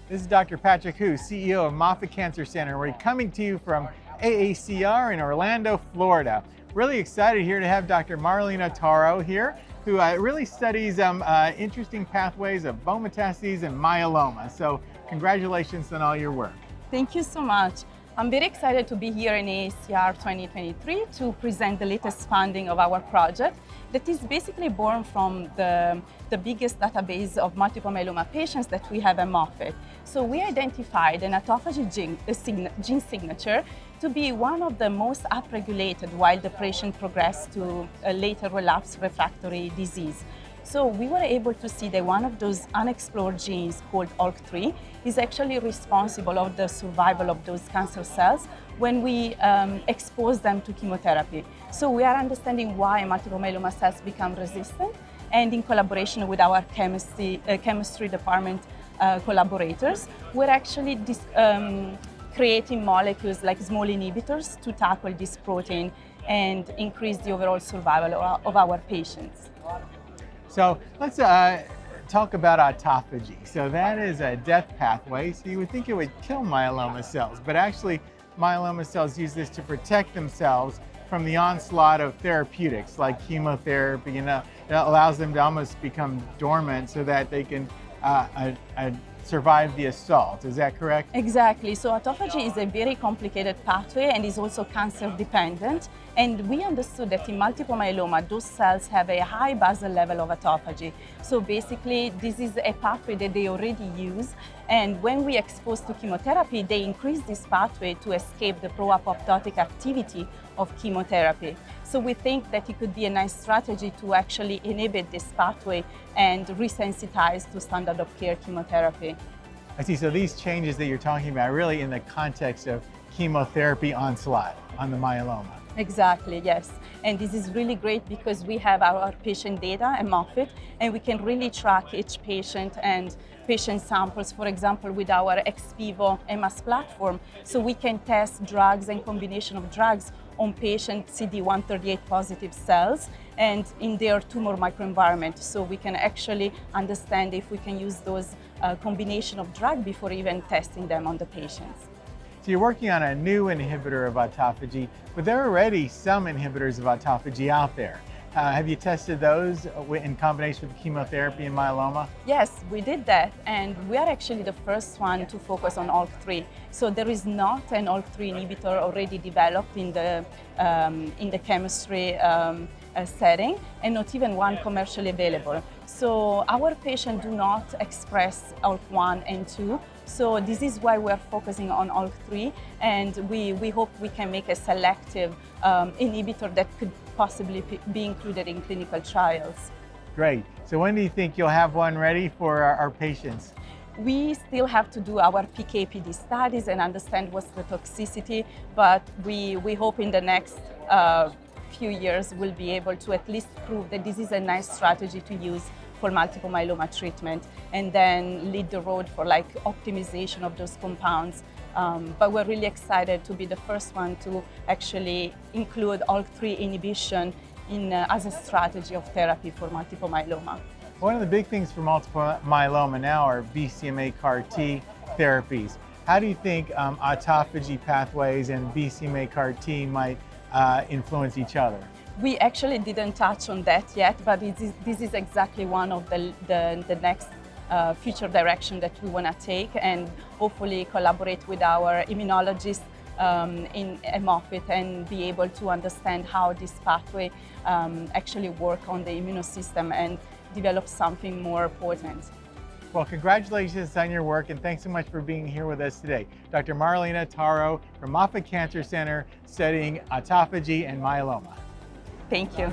This is Dr. Patrick Hu, CEO of Moffitt Cancer Center. We're coming to you from AACR in Orlando, Florida. Really excited here to have Dr. Marilena Tauro here, who really studies interesting pathways of bone metastases and myeloma. So congratulations on all your work. Thank you so much. I'm very excited to be here in AACR 2023 to present the latest funding of our project that is basically born from the biggest database of multiple myeloma patients that we have at Moffitt. So we identified an autophagy gene signature to be one of the most upregulated while the patient progressed to a later relapse refractory disease. So we were able to see that one of those unexplored genes called ALK3 is actually responsible for the survival of those cancer cells when we expose them to chemotherapy. So we are understanding why multiple myeloma cells become resistant, and in collaboration with our chemistry department collaborators, we're actually creating molecules like small inhibitors to tackle this protein and increase the overall survival of our patients. So let's talk about autophagy. So that is a death pathway. So you would think it would kill myeloma cells, but actually myeloma cells use this to protect themselves from the onslaught of therapeutics like chemotherapy. It allows them to almost become dormant so that they can survive the assault. Is that correct? Exactly. So autophagy is a very complicated pathway and is also cancer dependent. And we understood that in multiple myeloma, those cells have a high basal level of autophagy. So basically, this is a pathway that they already use. And when we expose to chemotherapy, they increase this pathway to escape the pro-apoptotic activity of chemotherapy. So we think that it could be a nice strategy to actually inhibit this pathway and resensitize to standard of care chemotherapy. I see. So these changes that you're talking about are really in the context of chemotherapy onslaught on the myeloma. Exactly, yes. And this is really great because we have our patient data at Moffitt, and we can really track each patient and patient samples, for example, with our ex vivo MS platform. So we can test drugs and combination of drugs on patient CD138 positive cells and in their tumor microenvironment. So we can actually understand if we can use those combination of drug before even testing them on the patients. So you're working on a new inhibitor of autophagy, but there are already some inhibitors of autophagy out there. Have you tested those in combination with chemotherapy and myeloma? Yes, we did that, and we are actually the first one to focus on ALK3. So there is not an ALK3 inhibitor already developed in the chemistry setting, and not even one commercially available. So our patients do not express ALK1 and 2. So this is why we're focusing on ALK3, and we hope we can make a selective inhibitor that could possibly be included in clinical trials. Great. So when do you think you'll have one ready for our patients? We still have to do our PK/PD studies and understand what's the toxicity, but we hope in the next few years we'll be able to at least prove that this is a nice strategy to use for multiple myeloma treatment, and then lead the road for like optimization of those compounds. But we're really excited to be the first one to actually include ALK3 inhibition as a strategy of therapy for multiple myeloma. One of the big things for multiple myeloma now are BCMA CAR-T therapies. How do you think autophagy pathways and BCMA CAR-T might influence each other? We actually didn't touch on that yet, but this is exactly one of the next future direction that we want to take, and hopefully collaborate with our immunologists in Moffitt and be able to understand how this pathway actually work on the immune system and develop something more potent. Well, congratulations on your work, and thanks so much for being here with us today. Dr. Marilena Tauro from Moffitt Cancer Center studying autophagy and myeloma. Thank you.